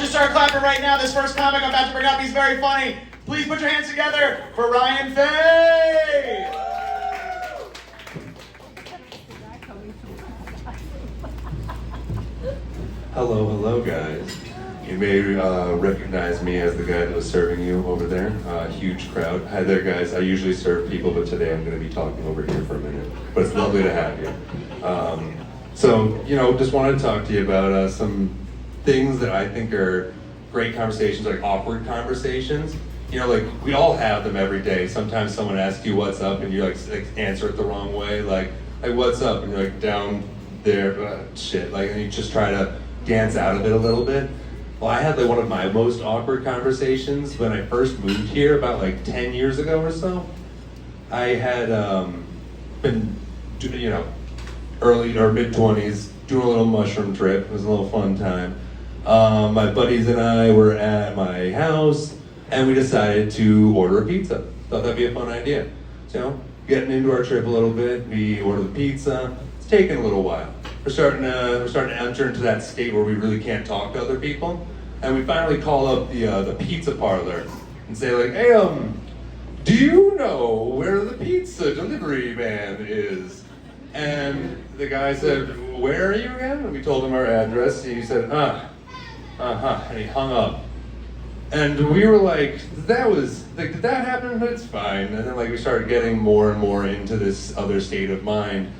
just start clapping right now. This first comic I'm about to bring up, he's very funny. Please put your hands together for Ryan Fay. Hello, guys. You may recognize me as the guy that was serving you over there. Huge crowd. Hi there, guys. I usually serve people, but today I'm going to be talking over here for a minute. But it's lovely to have you. Just wanted to talk to you about some things that I think are great conversations, like awkward conversations. Like we all have them every day. Sometimes someone asks you what's up, and you like answer it the wrong way, like what's up, and you're like down there, shit, like, and you just try to dance out of it a little bit. Well, I had like one of my most awkward conversations when I first moved here about like 10 years ago or so. I had been, early or mid-20s, doing a little mushroom trip. It was a little fun time. My buddies and I were at my house, and we decided to order a pizza. Thought that'd be a fun idea. So, getting into our trip a little bit, we ordered the pizza. It's taken a little while. We're starting to enter into that state where we really can't talk to other people, and we finally call up the pizza parlor and say like, "Hey, do you know where the pizza delivery man is?" And the guy said, "Where are you again?" And we told him our address, and he said, and he hung up. And we were like, did that happen? It's fine. And then like we started getting more and more into this other state of mind.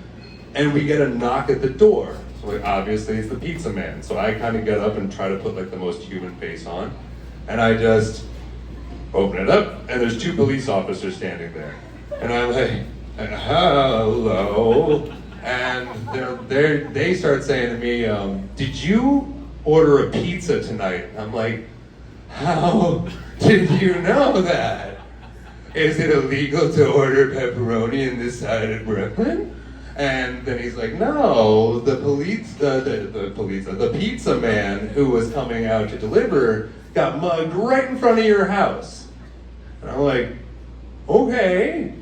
And we get a knock at the door. So like, obviously it's the pizza man. So I kind of get up and try to put like the most human face on. And I just open it up, and there's two police officers standing there. And I'm like, hello. And they start saying to me, did you order a pizza tonight? And I'm like, how did you know that? Is it illegal to order pepperoni in this side of Brooklyn? And then he's like, no, the pizza man who was coming out to deliver got mugged right in front of your house. And I'm like, okay,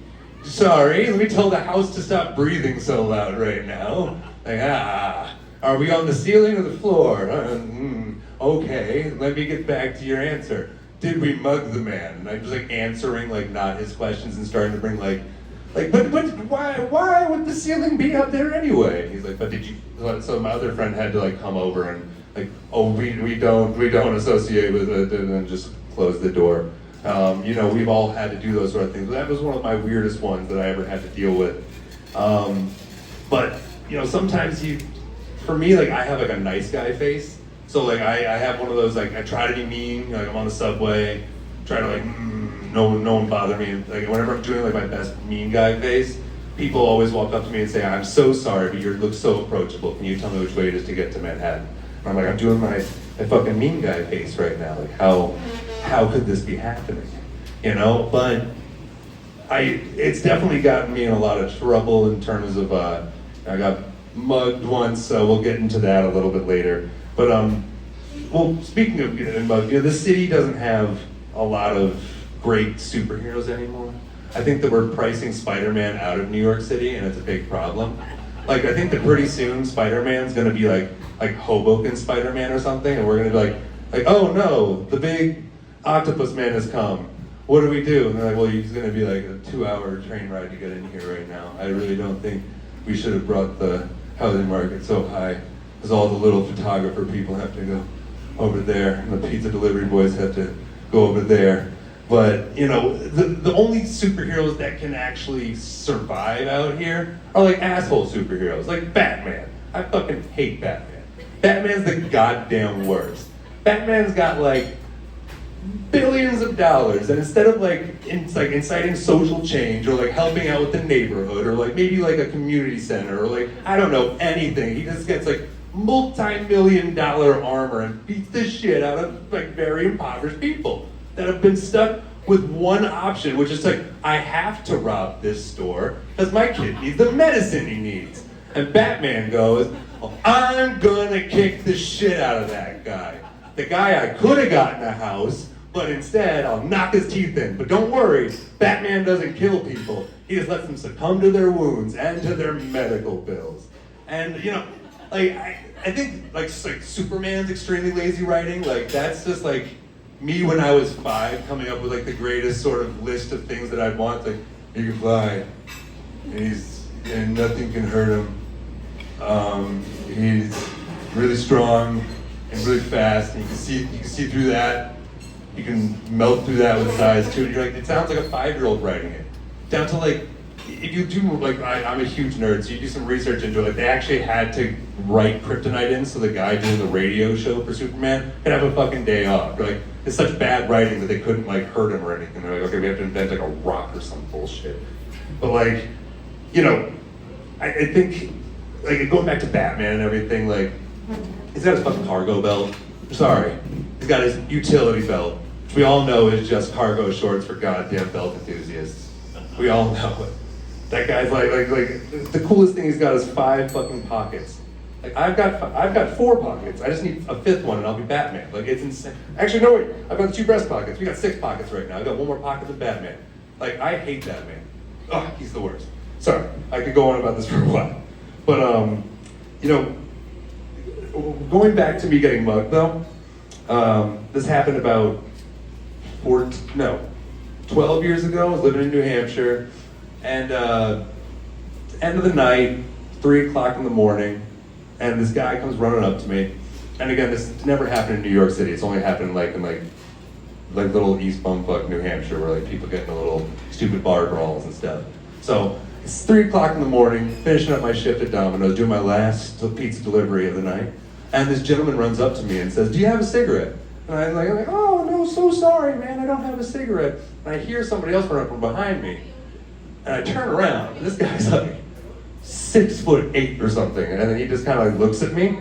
sorry, let me tell the house to stop breathing so loud right now. Like, are we on the ceiling or the floor? Okay, let me get back to your answer. Did we mug the man? And I'm just like answering like not his questions and starting to bring but why would the ceiling be up there anyway? He's like, but did you? So my other friend had to like come over and like, oh, we don't associate with it, and then just close the door. We've all had to do those sort of things. That was one of my weirdest ones that I ever had to deal with. But sometimes for me, like I have like a nice guy face. So like I have one of those, like I try to be mean, like I'm on the subway, try to like, no one bother me. Like whenever I'm doing like my best mean guy face, people always walk up to me and say, I'm so sorry, but you look so approachable. Can you tell me which way it is to get to Manhattan? And I'm like, I'm doing my fucking mean guy face right now. Like how could this be happening? But it's definitely gotten me in a lot of trouble in terms of, I got mugged once, so we'll get into that a little bit later. But speaking of getting mugged, this city doesn't have a lot of great superheroes anymore. I think that we're pricing Spider-Man out of New York City, and it's a big problem. Like, I think that pretty soon Spider-Man's gonna be like Hoboken Spider-Man or something, and we're gonna be like, oh no, the big octopus man has come. What do we do? And they're like, well, he's gonna be like a 2-hour train ride to get in here right now. I really don't think we should have brought the housing market so high, because all the little photographer people have to go over there, and the pizza delivery boys have to go over there. But, the only superheroes that can actually survive out here are like asshole superheroes, like Batman. I fucking hate Batman. Batman's the goddamn worst. Batman's got like billions of dollars, and instead of inciting social change or like helping out with the neighborhood or like maybe like a community center or like, I don't know, anything, he just gets like multi-million-dollar armor and beats the shit out of like very impoverished people that have been stuck with one option, which is like, I have to rob this store because my kid needs the medicine he needs. And Batman goes, I'm gonna kick the shit out of that guy. The guy I could have gotten a house, but instead I'll knock his teeth in. But don't worry, Batman doesn't kill people. He just lets them succumb to their wounds and to their medical bills. And I think like Superman's extremely lazy writing. Like that's just like me when I was 5, coming up with like the greatest sort of list of things that I'd want. Like he can fly, and nothing can hurt him. He's really strong and really fast, and you can see through that. You can melt through that with size 2. You're like, it sounds like a 5-year-old writing it. Down to like, if you do like, I'm a huge nerd, so you do some research into it. Like they actually had to write kryptonite in so the guy doing the radio show for Superman could have a fucking day off. Like it's such bad writing that they couldn't like hurt him or anything. They're like, okay, we have to invent like a rock or some bullshit. But like, you know, I think like going back to Batman and everything, like he's got his fucking cargo belt. Sorry, he's got his utility belt, which we all know is just cargo shorts for goddamn belt enthusiasts. We all know it. That guy's like the coolest thing he's got is 5 fucking pockets. Like I've got 4 pockets. I just need a 5th one and I'll be Batman. Like it's insane. Actually, no wait. I've got 2 breast pockets. We got 6 pockets right now. I got 1 more pocket than Batman. Like I hate that man. Oh, he's the worst. Sorry, I could go on about this for a while, but you know, going back to me getting mugged though. This happened about 12 years ago. I was living in New Hampshire, and end of the night, 3 o'clock in the morning, and this guy comes running up to me. And again, this never happened in New York City. It's only happened in little East Bumfuck, New Hampshire, where like people get in the little stupid bar brawls and stuff. So it's 3 o'clock in the morning, finishing up my shift at Domino's, doing my last pizza delivery of the night, and this gentleman runs up to me and says, "Do you have a cigarette?" And I'm like, "Oh no, so sorry, man, I don't have a cigarette." And I hear somebody else run up from behind me, and I turn around, and this guy's like 6'8" or something, and then he just kind of like looks at me.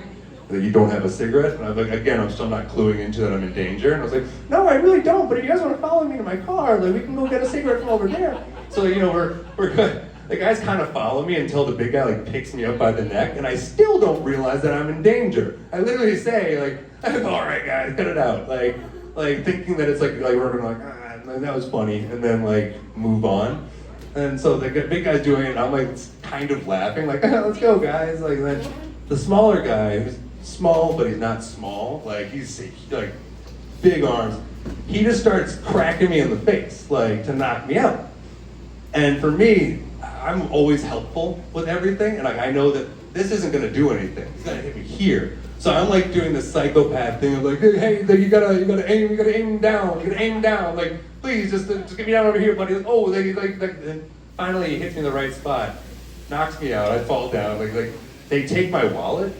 That you don't have a cigarette? And I'm like, again, I'm still not cluing into that I'm in danger. And I was like, "No, I really don't, but if you guys want to follow me to my car, like we can go get a cigarette from over there." So, you know, we're good. The guys kind of follow me until the big guy like picks me up by the neck, and I still don't realize that I'm in danger. I literally say like, "All right, guys, cut it out." Like thinking that it's like we're gonna like, that was funny, and then like move on. And so the big guy's doing it, and I'm like kind of laughing, like, "Let's go, guys." Like then the smaller guy, who's small, but he's not small. Like he's like big arms. He just starts cracking me in the face, like to knock me out. And for me, I'm always helpful with everything, and like I know that this isn't gonna do anything. He's gonna hit me here. So I'm like doing this psychopath thing of like, "Hey, you gotta aim down. You gotta aim down. Like, please, just get me down over here, buddy." Like, oh, and finally he hits me in the right spot, knocks me out. I fall down. Like they take my wallet.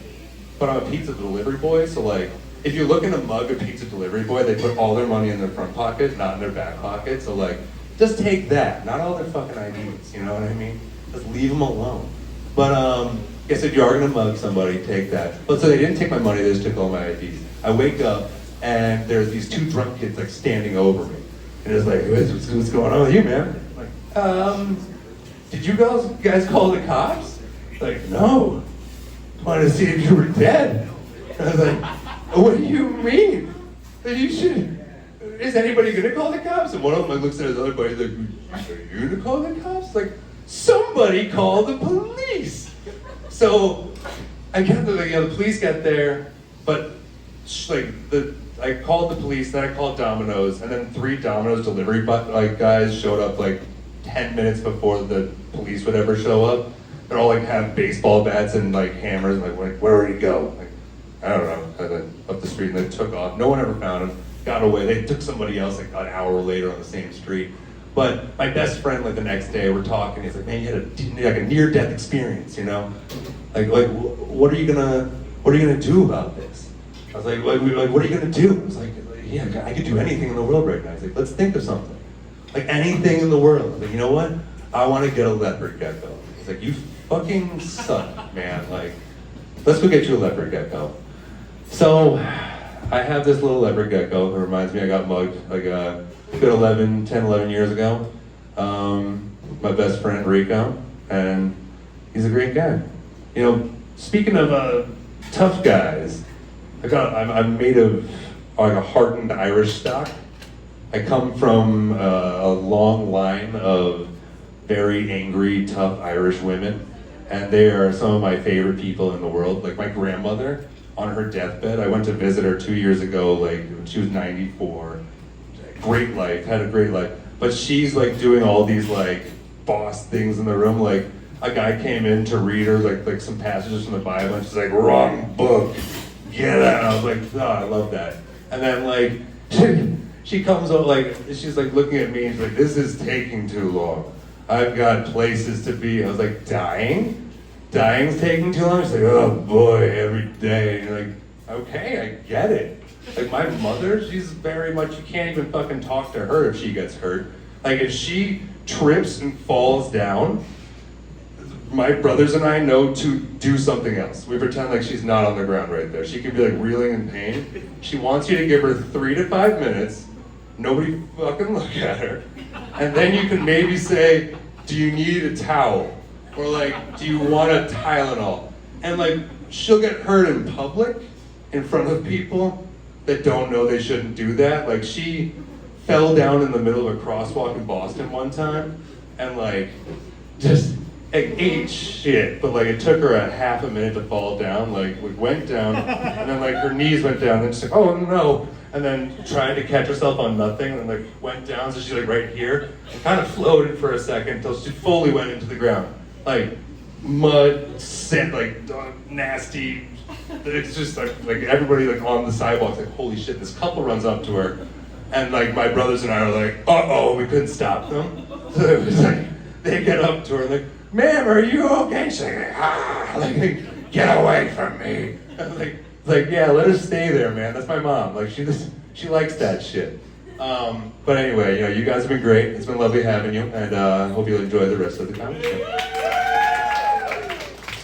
But I'm a pizza delivery boy, so like, if you look in a mug of pizza delivery boy, they put all their money in their front pocket, not in their back pocket. So like, just take that, not all their fucking IDs. You know what I mean? Just leave them alone. But guess if you are gonna mug somebody, take that. But so they didn't take my money; they just took all my IDs. I wake up and there's these 2 drunk kids like standing over me, and it's like, "What's going on with you, man?" I'm like, did you guys call the cops? Like, no. Wanted to see if you were dead. I was like, "What do you mean? You should. Is anybody gonna call the cops?" And one of them like looks at his other buddy like, "Are you gonna call the cops?" Like, somebody call the police. So I get the police got there, but I called the police, then I called Domino's, and then 3 Domino's delivery guys showed up like 10 minutes before the police would ever show up. They're all like have baseball bats and like hammers, and like where did he go? Like, I don't know. And then up the street, and they took off. No one ever found him. Got away. They took somebody else like an hour later on the same street. But my best friend, like the next day, we're talking. He's like, "Man, you had a near-death experience, you know? Like what are you gonna do about this?" I was like, what are you gonna do?" I was like, "Yeah, I could do anything in the world right now." He's like, "Let's think of something. Like anything in the world." I was like, "You know what? I want to get a leopard gecko." He's like, "You fucking suck, man. Like, let's go get you a leopard gecko." So I have this little leopard gecko who reminds me I got mugged like a good 11 years ago. My best friend Rico, and he's a great guy. You know, speaking of tough guys, I'm made of like a hardened Irish stock. I come from a long line of very angry, tough Irish women. and they are some of my favorite people in the world. Like my grandmother, on her deathbed, I went to visit her 2 years ago, like when she was 94. Great life, had a great life. But she's like doing all these like boss things in the room. Like a guy came in to read her like some passages from the Bible, and she's like, wrong book, get out. I was like, oh, I love that. And then like she comes up like, she's like looking at me and she's like, this is taking too long. I've got places to be. I was like, dying? Dying's taking too long? She's like, oh boy, every day. And you're like, okay, I get it. Like my mother, she's very much, you can't even fucking talk to her if she gets hurt. Like if she trips and falls down, my brothers and I know to do something else. We pretend like she's not on the ground right there. She can be like reeling in pain. She wants you to give her 3 to 5 minutes, nobody fucking look at her, and then you can maybe say, do you need a towel? Or like, do you want a Tylenol? And like, she'll get hurt in public, in front of people that don't know they shouldn't do that. Like she fell down in the middle of a crosswalk in Boston one time, and like, just ate shit, but like it took her a half a minute to fall down, like went down, and then like her knees went down, and she's like, oh no, and then tried to catch herself on nothing, and then like went down, so she's like right here, and kind of floated for a second until she fully went into the ground. Like mud, sand, like nasty, it's just like everybody like on the sidewalk's like, holy shit, this couple runs up to her, and like my brothers and I are like, uh-oh, we couldn't stop them. So it was like, they get up to her like, ma'am, are you okay? She's like, get away from me. Like, yeah, let her stay there, man. That's my mom. Like, she likes that shit. But anyway, you know, you guys have been great. It's been lovely having you, and I hope you'll enjoy the rest of the comedy show.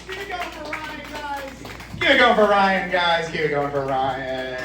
Keep it going for Ryan, guys. Keep it going for Ryan, guys. Keep it going for Ryan.